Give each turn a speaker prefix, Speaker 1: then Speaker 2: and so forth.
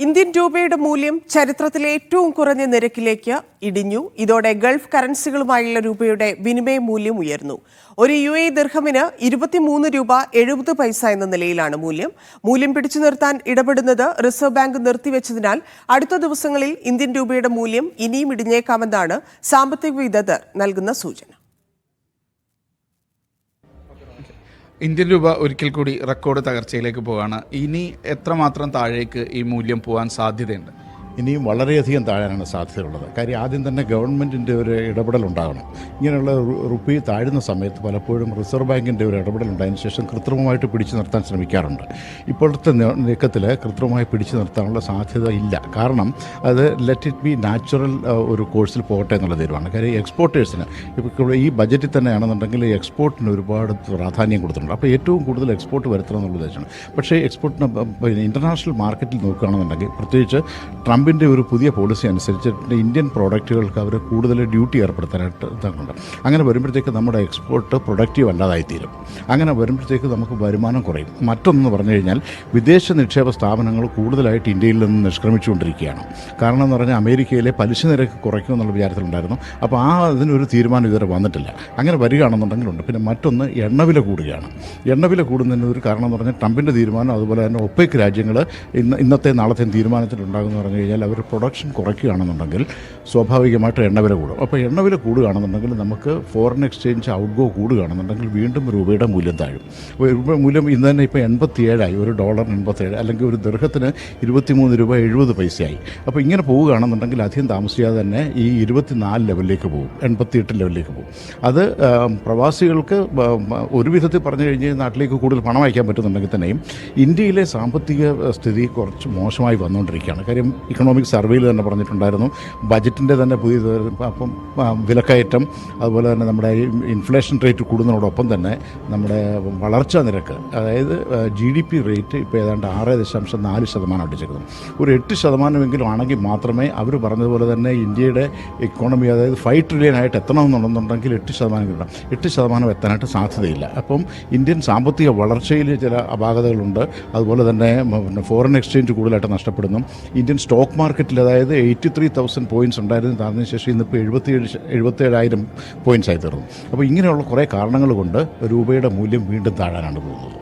Speaker 1: Indian രൂപയുടെ മൂല്യം ചരിത്രത്തിലെ ഏറ്റവും കുറഞ്ഞ നിരക്കിലേക്ക് ഇടിഞ്ഞു. ഇതോടെ ഗൾഫ് കറൻസികളുമായുള്ള രൂപയുടെ വിനിമയ മൂല്യം ഉയർന്നു. ഒരു UAE ദിർഹമിന് 23 രൂപ 70 പൈസ എന്ന നിലയിലാണ് മൂല്യം പിടിച്ചു നിർത്താൻ ഇടപെടുന്നത് റിസർവ് ബാങ്ക് നിർത്തിവെച്ചതിനാൽ അടുത്ത ദിവസങ്ങളിൽ ഇന്ത്യൻ രൂപയുടെ മൂല്യം ഇനിയും ഇടിഞ്ഞേക്കാമെന്നാണ് സാമ്പത്തിക വിദഗ്ധർ നൽകുന്ന സൂചന.
Speaker 2: ഇന്ത്യൻ രൂപ ഒരിക്കൽ കൂടി റെക്കോർഡ് തകർച്ചയിലേക്ക് പോവുകയാണ്. ഇനി എത്രമാത്രം താഴേക്ക് ഈ മൂല്യം പോകാൻ സാധ്യതയുണ്ട്?
Speaker 3: ഇനിയും വളരെയധികം താഴാനാണ് സാധ്യതയുള്ളത്. കാര്യം ആദ്യം തന്നെ ഗവൺമെൻറ്റിൻ്റെ ഒരു ഇടപെടൽ ഉണ്ടാകണം. ഇങ്ങനെയുള്ള റുപ്പി താഴുന്ന സമയത്ത് പലപ്പോഴും റിസർവ് ബാങ്കിൻ്റെ ഒരു ഇടപെടൽ ഉണ്ടായതിനു ശേഷം കൃത്രിമമായിട്ട് പിടിച്ചു നിർത്താൻ ശ്രമിക്കാറുണ്ട്. ഇപ്പോഴത്തെ നീക്കത്തിൽ കൃത്രിമമായി പിടിച്ചു നിർത്താനുള്ള സാധ്യത ഇല്ല. കാരണം അത് ലെറ്റ് ഇറ്റ് ബി നാച്ചുറൽ ഒരു കോഴ്സിൽ പോകട്ടെ എന്നുള്ള തീരുമാനമാണ്. കാര്യം എക്സ്പോർട്ടേഴ്സിന് ഇപ്പോൾ ഈ ബജറ്റിൽ തന്നെയാണെന്നുണ്ടെങ്കിൽ എക്സ്പോർട്ടിന് ഒരുപാട് പ്രാധാന്യം കൊടുത്തിട്ടുണ്ട്. അപ്പോൾ ഏറ്റവും കൂടുതൽ എക്സ്പോർട്ട് വരുത്തണം എന്നുള്ള ഉദ്ദേശമാണ്. പക്ഷേ എക്സ്പോർട്ടിന് ഇൻ്റർനാഷണൽ മാർക്കറ്റിൽ നോക്കുകയാണെന്നുണ്ടെങ്കിൽ പ്രത്യേകിച്ച് ട്രംപിൻ്റെ ഒരു പുതിയ പോളിസി അനുസരിച്ച് ഇന്ത്യൻ പ്രോഡക്റ്റുകൾക്ക് അവർ കൂടുതൽ ഡ്യൂട്ടി ഏർപ്പെടുത്താനായിട്ട് ഇതാക്കുന്നുണ്ട്. അങ്ങനെ വരുമ്പോഴത്തേക്ക് നമ്മുടെ എക്സ്പോർട്ട് പ്രൊഡക്റ്റീവ് അല്ലാതായിത്തീരും. അങ്ങനെ വരുമ്പോഴത്തേക്ക് നമുക്ക് വരുമാനം കുറയും. മറ്റൊന്ന് പറഞ്ഞു കഴിഞ്ഞാൽ വിദേശ നിക്ഷേപ സ്ഥാപനങ്ങൾ കൂടുതലായിട്ട് ഇന്ത്യയിൽ നിന്ന് നിഷ്ക്രമിച്ചുകൊണ്ടിരിക്കുകയാണ്. കാരണം എന്ന് പറഞ്ഞാൽ അമേരിക്കയിലെ പലിശ നിരക്ക് കുറയ്ക്കുമെന്നുള്ള വിചാരത്തിലുണ്ടായിരുന്നു. അപ്പോൾ അതിനൊരു തീരുമാനം ഇതുവരെ വന്നിട്ടില്ല. അങ്ങനെ വരികയാണെന്നുണ്ടെങ്കിലുണ്ട്. പിന്നെ മറ്റൊന്ന് എണ്ണവില കൂടുകയാണ്. എണ്ണവില കൂടുന്നതിന് ഒരു കാരണം എന്ന് പറഞ്ഞാൽ ട്രംപിൻ്റെ തീരുമാനം, അതുപോലെ തന്നെ ഒപെക് രാജ്യങ്ങൾ ഇന്നത്തെ നാളത്തെയും തീരുമാനത്തിലുണ്ടാകുമെന്ന് പറഞ്ഞു കഴിഞ്ഞാൽ അവർ പ്രൊഡക്ഷൻ കുറയ്ക്കുകയാണെന്നുണ്ടെങ്കിൽ സ്വാഭാവികമായിട്ട് എണ്ണവില കൂടും. അപ്പോൾ എണ്ണവില കൂടുകയാണെന്നുണ്ടെങ്കിൽ നമുക്ക് ഫോറിൻ എക്സ്ചേഞ്ച് ഔട്ട്ഗോ കൂടുകയാണെന്നുണ്ടെങ്കിൽ വീണ്ടും രൂപയുടെ മൂല്യം താഴും. രൂപ മൂല്യം ഇന്ന് തന്നെ ഇപ്പോൾ 87 ഒരു ഡോളറിന് 87, അല്ലെങ്കിൽ ഒരു ദിർഹത്തിന് 23 രൂപ 70 പൈസയായി. അപ്പോൾ ഇങ്ങനെ പോവുകയാണെന്നുണ്ടെങ്കിൽ അധികം താമസിയാതെ തന്നെ ഈ 24 ലെവലിലേക്ക് പോകും, 88 ലെവലിലേക്ക് പോകും. അത് പ്രവാസികൾക്ക് ഒരു വിധത്തിൽ പറഞ്ഞു കഴിഞ്ഞാൽ നാട്ടിലേക്ക് കൂടുതൽ പണം അയക്കാൻ പറ്റുന്നുണ്ടെങ്കിൽ തന്നെയും ഇന്ത്യയിലെ സാമ്പത്തിക സ്ഥിതി കുറച്ച് മോശമായി വന്നുകൊണ്ടിരിക്കുകയാണ്. കാര്യം ഇക്കണോമിക് സർവേയിൽ തന്നെ പറഞ്ഞിട്ടുണ്ടായിരുന്നു, ബജറ്റിൻ്റെ തന്നെ പുതിയ അപ്പം വിലക്കയറ്റം, അതുപോലെ തന്നെ നമ്മുടെ ഇൻഫ്ലേഷൻ റേറ്റ് കൂടുന്നതോടൊപ്പം തന്നെ നമ്മുടെ വളർച്ചാ നിരക്ക്, അതായത് GDP റേറ്റ് ഇപ്പോൾ ഏതാണ്ട് 6.4% അടിച്ചേക്കുന്നത്. ഒരു 8% ആണെങ്കിൽ മാത്രമേ അവർ പറഞ്ഞതുപോലെ തന്നെ ഇന്ത്യയുടെ ഇക്കോണമി, അതായത് 5 ട്രില്യൺ ആയിട്ട് എത്തണമെന്നുണ്ടെന്നുണ്ടെങ്കിൽ 8% കിട്ടണം. 8% എത്താനായിട്ട് സാധ്യതയില്ല. അപ്പം ഇന്ത്യൻ സാമ്പത്തിക വളർച്ചയിൽ ചില അപാകതകളുണ്ട്. അതുപോലെ തന്നെ ഫോറിൻ എക്സ്ചേഞ്ച് കൂടുതലായിട്ട് നഷ്ടപ്പെടുന്നു. ഇന്ത്യൻ സ്റ്റോക്ക് മാർക്കറ്റിൽ അതായത് 83,000 പോയിൻറ്റ്സ് ഉണ്ടായിരുന്നു, അതിനുശേഷം ഇന്നിപ്പോൾ 77,000 പോയിൻറ്റ്സ് ആയി തീർന്നു. അപ്പോൾ ഇങ്ങനെയുള്ള കുറേ കാരണങ്ങൾ കൊണ്ട് രൂപയുടെ മൂല്യം വീണ്ടും താഴാനാണ് പോകുന്നത്.